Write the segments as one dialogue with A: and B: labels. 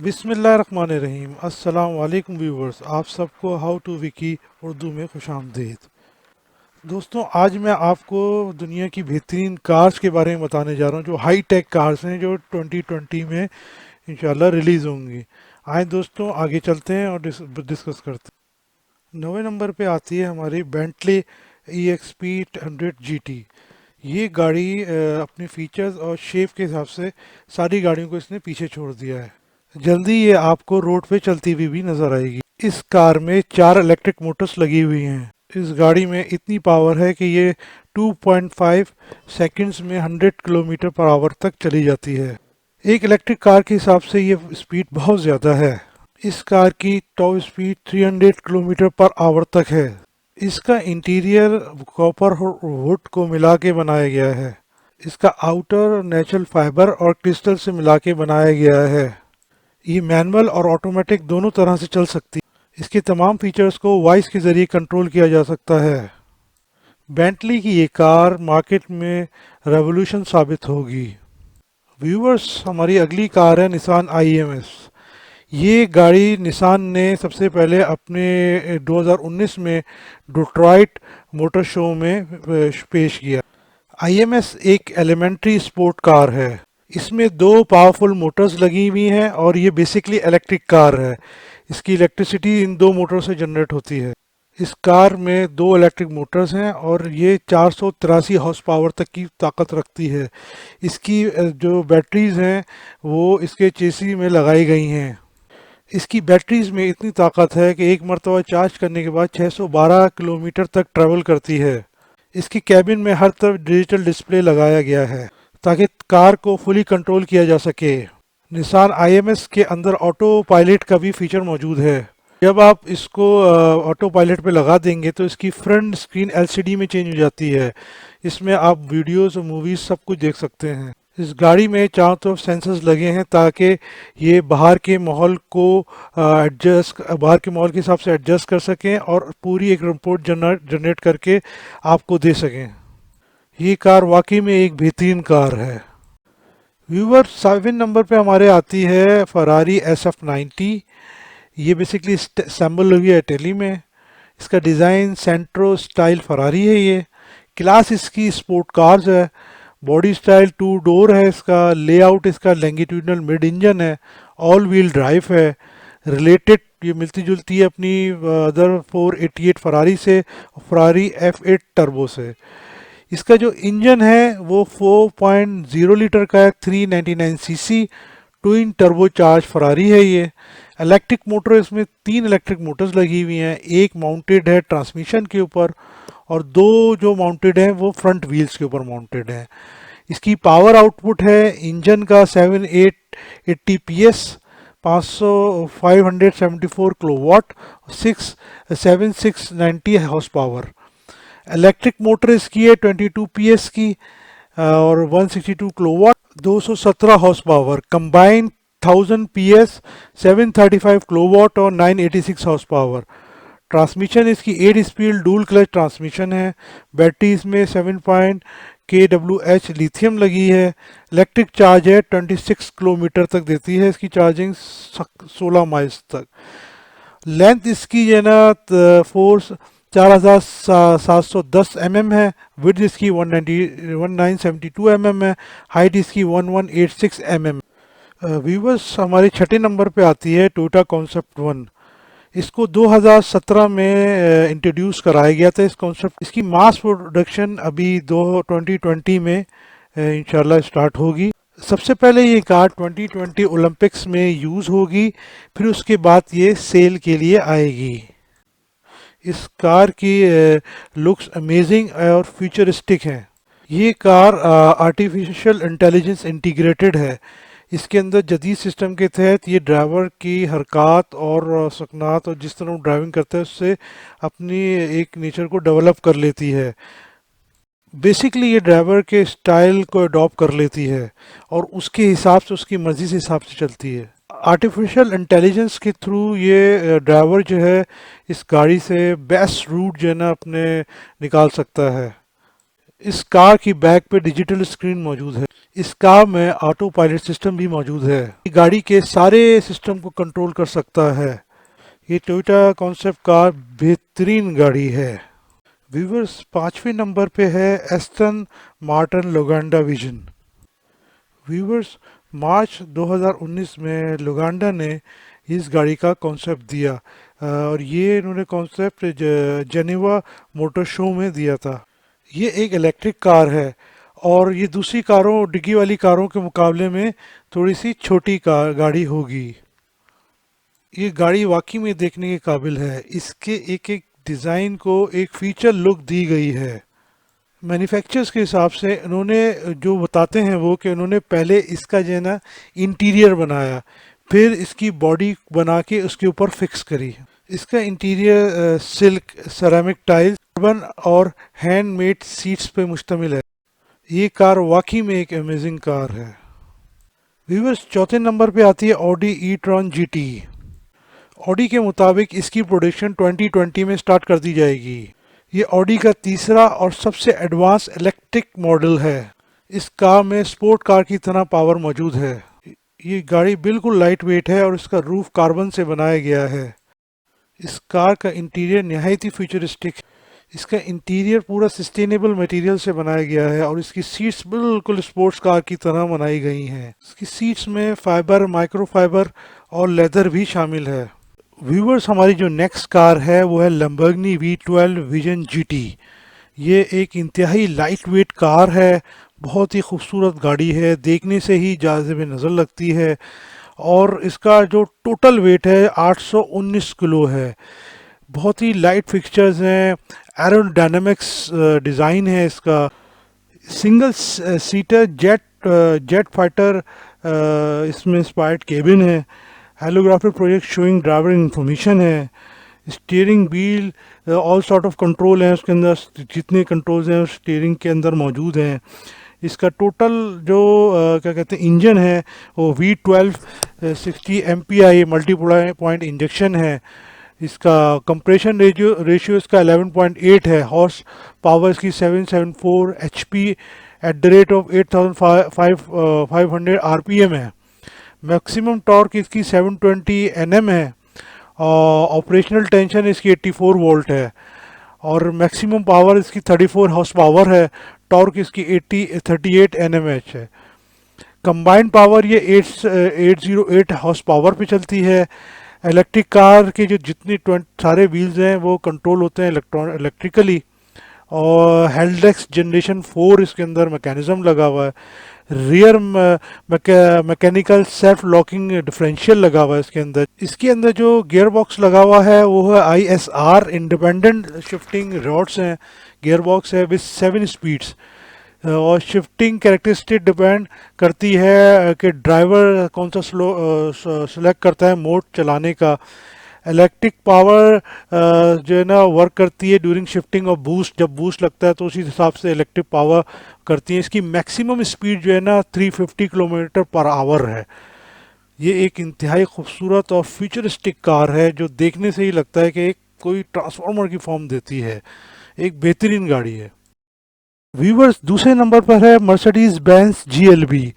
A: बिस्मिल्लाहिर्रहमानिर्रहीम। अस्सलाम वालेकुम व्यूवर्स, आप सबको हाउ टू विकी उर्दू में खुशामदीद। दोस्तों, आज मैं आपको दुनिया की बेहतरीन कार्स के बारे में बताने जा रहा हूँ, जो हाई टेक कार्स हैं, जो 2020 में इंशाल्लाह रिलीज़ होंगी। आए दोस्तों, आगे चलते हैं और डिस्कस करते हैं। 9वें नंबर पे आती है हमारी बेंटली EXP 100 GT। ये गाड़ी अपने फीचर्स और शेप के हिसाब से सारी गाड़ियों को इसने पीछे छोड़ दिया है। जल्दी ये आपको रोड पे चलती हुई भी नजर आएगी। इस कार में 4 इलेक्ट्रिक मोटर्स लगी हुई हैं। इस गाड़ी में इतनी पावर है कि ये 2.5 सेकंड्स में 100 किलोमीटर पर आवर तक चली जाती है। एक इलेक्ट्रिक कार के हिसाब से ये स्पीड बहुत ज़्यादा है। इस कार की top speed 300 kilometre per hour तक है। इसका इंटीरियर कॉपर वुड को मिला के बनाया गया है। इसका आउटर नेचुरल फाइबर और क्रिस्टल से मिला के बनाया गया है। ये मैनुअल और ऑटोमेटिक दोनों तरह से चल सकती है। इसके तमाम फीचर्स को वॉइस के ज़रिए कंट्रोल किया जा सकता है। बेंटली की ये कार मार्केट में रेवोल्यूशन साबित होगी। व्यूवर्स, हमारी अगली कार है निसान IMS। ये गाड़ी निसान ने सबसे पहले अपने 2019 में डिट्रॉइट मोटर शो में पेश किया। IMS एक एलिमेंट्री स्पोर्ट कार है। इसमें 2 पावरफुल मोटर्स लगी हुई हैं और ये बेसिकली इलेक्ट्रिक कार है। इसकी इलेक्ट्रिसिटी इन 2 मोटर से जनरेट होती है। इस कार में 2 इलेक्ट्रिक मोटर्स हैं और ये 483 हॉर्स पावर तक की ताकत रखती है। इसकी जो बैटरीज हैं वो इसके चेसी में लगाई गई हैं। इसकी बैटरीज में इतनी ताकत है कि एक मरतबा चार्ज करने के बाद 612 किलोमीटर तक ट्रैवल करती है। इसकी कैबिन में हर तरफ डिजिटल डिस्प्ले लगाया गया है ताकि कार को फुली कंट्रोल किया जा सके। निसान IMS के अंदर ऑटो पायलट का भी फीचर मौजूद है। जब आप इसको ऑटो पायलट पे लगा देंगे तो इसकी फ्रंट स्क्रीन LCD में चेंज हो जाती है। इसमें आप वीडियोस और मूवीज सब कुछ देख सकते हैं। इस गाड़ी में चारों तरफ सेंसर्स लगे हैं ताकि ये बाहर के माहौल के हिसाब से एडजस्ट कर सकें और पूरी एक रिपोर्ट जनरेट करके आपको दे सकें। ये कार वाकई में एक बेहतरीन कार है। व्यूवर, 7 नंबर पे हमारे आती है फरारी SF90। ये बेसिकली असेंबल हुई है इटली में। इसका डिज़ाइन सेंट्रो स्टाइल फरारी है। ये क्लास इसकी स्पोर्ट कार्स है। बॉडी स्टाइल 2 डोर है। इसका लेआउट इसका लैंगिट्यूडनल मिड इंजन है। ऑल व्हील ड्राइव है। रिलेटेड ये मिलती जुलती है अपनी अदर 488 फरारी से, फरारी F8 टर्बो से। इसका जो इंजन है वो 4.0 लीटर का है, 399 cc twin turbo charge Ferrari है। ये इलेक्ट्रिक मोटर, इसमें 3 इलेक्ट्रिक मोटर्स लगी हुई हैं। एक माउंटेड है ट्रांसमिशन के ऊपर और 2 जो माउंटेड हैं वो फ्रंट व्हील्स के ऊपर माउंटेड हैं। इसकी पावर आउटपुट है इंजन का 7880 PS, 574 kilowatt, 7690 horse power. Electric motor इसकी है 22 PS की और 162 kilowatt, 217 horse power. Combined 1000 PS, 735 kilowatt और 986 हॉर्स पावर। ट्रांसमिशन इसकी 8 स्पीड डुअल क्लच ट्रांसमिशन है। बैटरी इसमें 7 kWh लिथियम लगी है। इलेक्ट्रिक चार्ज है 26 किलोमीटर तक देती है इसकी चार्जिंग, 16 माइल्स तक। लेंथ इसकी जो है ना 4710 है। विड्थ इसकी 1972 है। हाइट इसकी 1186 व्यूवर्स, हमारे 6 नंबर पे आती है टोयोटा कॉन्सेप्ट 1। इसको 2017 में इंट्रोड्यूस कराया गया था इस कॉन्सेप्ट। इसकी मास प्रोडक्शन अभी 2020 में इंशाल्लाह स्टार्ट होगी। सबसे पहले ये कार 2020 ओलंपिक्स में यूज़ होगी, फिर उसके बाद ये सेल के लिए आएगी। इस कार की लुक्स अमेजिंग और फ्यूचरिस्टिक हैं। ये कार आर्टिफिशियल इंटेलिजेंस इंटीग्रेटेड है। इसके अंदर जदीद सिस्टम के तहत ये ड्राइवर की हरकत और सकनात और जिस तरह वो ड्राइविंग करता है उससे अपनी एक नेचर को डेवलप कर लेती है। बेसिकली ये ड्राइवर के स्टाइल को अडॉप्ट कर लेती है और उसके हिसाब से, उसकी मर्ज़ी से हिसाब से चलती है। आर्टिफिशियल इंटेलिजेंस के थ्रू ये ड्राइवर जो है इस गाड़ी से बेस्ट रूट जो है ना अपने निकाल सकता है। इस कार की बैक पे डिजिटल स्क्रीन मौजूद है। इस कार में ऑटो पायलट सिस्टम भी मौजूद है। गाड़ी के सारे सिस्टम को कंट्रोल कर सकता है। ये टोयोटा कॉन्सेप्ट कार बेहतरीन गाड़ी है। व्यूवर्स, 5वें नंबर पे है एस्टन मार्टिन लोगांडा विजन। व्यूवर्स, मार्च 2019 में लोगांडा ने इस गाड़ी का कॉन्सेप्ट दिया और ये इन्होंने कॉन्सेप्ट जेनेवा मोटर शो में दिया था। ये एक इलेक्ट्रिक कार है और ये दूसरी कारों डिग्गी वाली कारों के मुकाबले में थोड़ी सी छोटी कार गाड़ी होगी। ये गाड़ी वाकई में देखने के काबिल है। इसके एक एक डिज़ाइन को एक फीचर लुक दी गई है। मैन्युफैक्चरर्स के हिसाब से इन्होंने जो बताते हैं वो कि उन्होंने पहले इसका जो है ना इंटीरियर बनाया, फिर इसकी बॉडी बना के उसके ऊपर फिक्स करी। इसका interior silk, ceramic tiles, carbon और हैंडमेड सीट्स पे मुश्तमिल है। ये कार वाकई में एक अमेजिंग कार है। व्यूअर्स, चौथे नंबर पे आती है Audi e tron GT. Audi के मुताबिक इसकी प्रोडक्शन 2020 में स्टार्ट कर दी जाएगी। ये ऑडी का तीसरा और सबसे एडवांस इलेक्ट्रिक मॉडल है। इस कार में स्पोर्ट कार की तरह पावर मौजूद है। ये गाड़ी बिल्कुल लाइट वेट है और इसका रूफ कार्बन से बनाया गया है। इस कार का इंटीरियर नहायत ही फ्यूचरिस्टिक है। इसका इंटीरियर पूरा सस्टेनेबल मटेरियल से बनाया गया है और इसकी सीट्स बिल्कुल स्पोर्ट्स कार की तरह बनाई गई हैं। इसकी सीट्स में फाइबर, माइक्रोफाइबर और लेदर भी शामिल है। व्यूवर्स, हमारी जो नेक्स्ट कार है वो है लैम्बोर्गिनी V12 विजन GT। ये एक इंतहाई लाइट वेट कार है, बहुत ही खूबसूरत गाड़ी है, देखने से ही जाज़िब नज़र लगती है और इसका जो टोटल वेट है 819 किलो है। बहुत ही लाइट फिक्सचर्स हैं, एरोडायनामिक्स डिज़ाइन है इसका। सिंगल सीटर जेट फाइटर इसमें इंस्पायर्ड केबिन है। हेलोग्राफिक प्रोजेक्ट शोइंग ड्राइवर इंफॉर्मेशन है। Steering wheel, all sort of control हैं उसके अंदर, जितने कंट्रोल्स हैं स्टीयरिंग के अंदर मौजूद हैं। इसका टोटल जो क्या कहते हैं इंजन है वो V12 60 MPI multi point injection है। इसका कंप्रेशन रेशियो इसका 11.8 है। हॉर्स पावर इसकी 774 HP at the rate of 8500 RPM है। मैक्सिमम टॉर्क इसकी 720 Nm है और ऑपरेशनल टेंशन इसकी 84 वोल्ट है और मैक्सिमम पावर इसकी 34 हॉर्स पावर है। टॉर्क इसकी 38 Nmh है। कंबाइंड पावर ये 808 हॉर्स पावर पे चलती है। इलेक्ट्रिक कार के जो जितने सारे व्हील्स हैं वो कंट्रोल होते हैं इलेक्ट्रिकली और हेल्डेक्स जनरेशन 4 इसके अंदर मैकेनिज्म लगा हुआ है। Rear mechanical self locking differential लगा हुआ है इसके अंदर। इसके अंदर जो गियर बॉक्स लगा हुआ है वो है ISR इंडिपेंडेंट शिफ्टिंग रॉड्स हैं। गियर बॉक्स है विद 7 स्पीड्स और शिफ्टिंग कैरेक्टरिस्टिक डिपेंड करती है कि ड्राइवर कौन सा सेलेक्ट करता है मोड चलाने का। इलेक्ट्रिक पावर जो है ना वर्क करती है ड्यूरिंग शिफ्टिंग और बूस्ट। जब बूस्ट लगता है तो उसी हिसाब से इलेक्ट्रिक पावर करती है। इसकी मैक्सिमम स्पीड जो है ना 350 किलोमीटर पर आवर है। ये एक इंतहाई खूबसूरत और फ्यूचरिस्टिक कार है जो देखने से ही लगता है कि एक कोई ट्रांसफार्मर की फॉर्म देती है। एक बेहतरीन गाड़ी है। व्यूवर्स, दूसरे नंबर पर है मर्सिडीज बेंज GLB।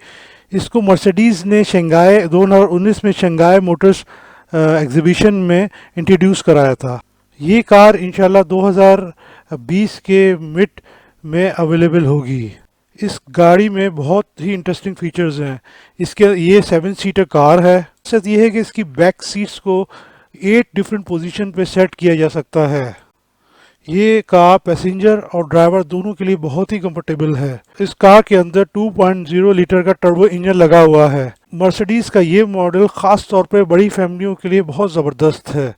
A: इसको मर्सिडीज ने शंघाई 2019 में शंघाई मोटर्स एग्जीबिशन में इंट्रोड्यूस कराया था। ये कार इंशाल्लाह 2020 के मिड में अवेलेबल होगी। इस गाड़ी में बहुत ही इंटरेस्टिंग फीचर्स हैं। इसके ये 7 सीटर कार है। मकसद ये है कि इसकी बैक सीट्स को 8 डिफरेंट पोजीशन पे सेट किया जा सकता है। ये कार पैसेंजर और ड्राइवर दोनों के लिए बहुत ही कंफर्टेबल है। इस कार के अंदर 2.0 लीटर का टर्बो इंजन लगा हुआ है। मर्सिडीज का ये मॉडल खास तौर पे बड़ी फैमिलियों के लिए बहुत ज़बरदस्त है।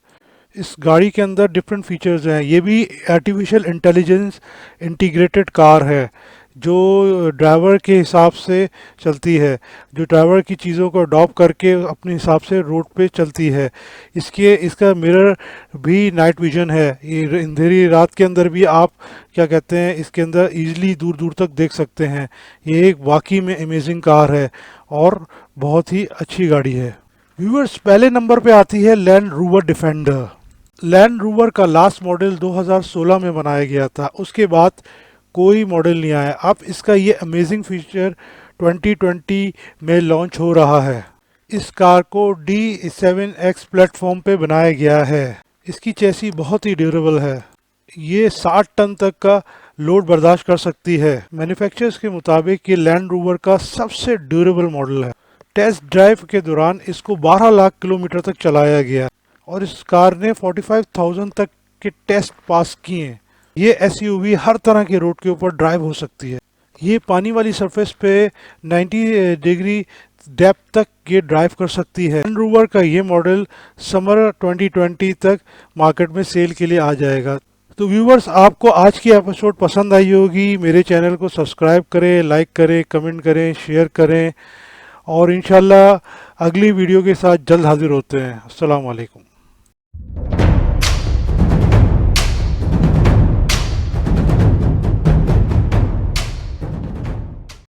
A: इस गाड़ी के अंदर डिफरेंट फीचर्स हैं। ये भी आर्टिफिशियल इंटेलिजेंस इंटीग्रेटेड कार है जो ड्राइवर के हिसाब से चलती है, जो ड्राइवर की चीज़ों को अडॉप्ट करके अपने हिसाब से रोड पे चलती है। इसका मिरर भी नाइट विजन है। ये अंधेरी रात के अंदर भी आप क्या कहते हैं इसके अंदर इजीली दूर दूर तक देख सकते हैं। ये एक वाकई में अमेजिंग कार है और बहुत ही अच्छी गाड़ी है। व्यूअर्स, पहले नंबर पे आती है land rover defender. Land rover का लास्ट मॉडल 2016 में बनाया गया था। उसके बाद कोई मॉडल नहीं आया। अब इसका ये अमेजिंग फीचर 2020 में लॉन्च हो रहा है। इस कार को D7X प्लेटफॉर्म पे बनाया गया है। इसकी चेसी बहुत ही ड्यूरेबल है। ये 60 टन तक का लोड बर्दाश्त कर सकती है। मैन्युफैक्चरर्स के मुताबिक ये लैंड रोवर का सबसे ड्यूरेबल मॉडल है। टेस्ट ड्राइव के दौरान इसको 12 लाख किलोमीटर तक चलाया गया और इस कार ने 45,000 तक के टेस्ट पास किए। ये एसयूवी हर तरह के रोड के ऊपर ड्राइव हो सकती है। ये पानी वाली सरफेस पे 90 डिग्री डेप्थ तक ये ड्राइव कर सकती है। लैंड रोवर का ये मॉडल समर 2020 तक मार्केट में सेल के लिए आ जाएगा। तो व्यूवर्स, आपको आज की एपिसोड पसंद आई होगी। मेरे चैनल को सब्सक्राइब करें, लाइक करें, कमेंट करें, शेयर करें और इंशाल्लाह अगली वीडियो के साथ जल्द हाजिर होते हैं। अस्सलाम वालेकुम।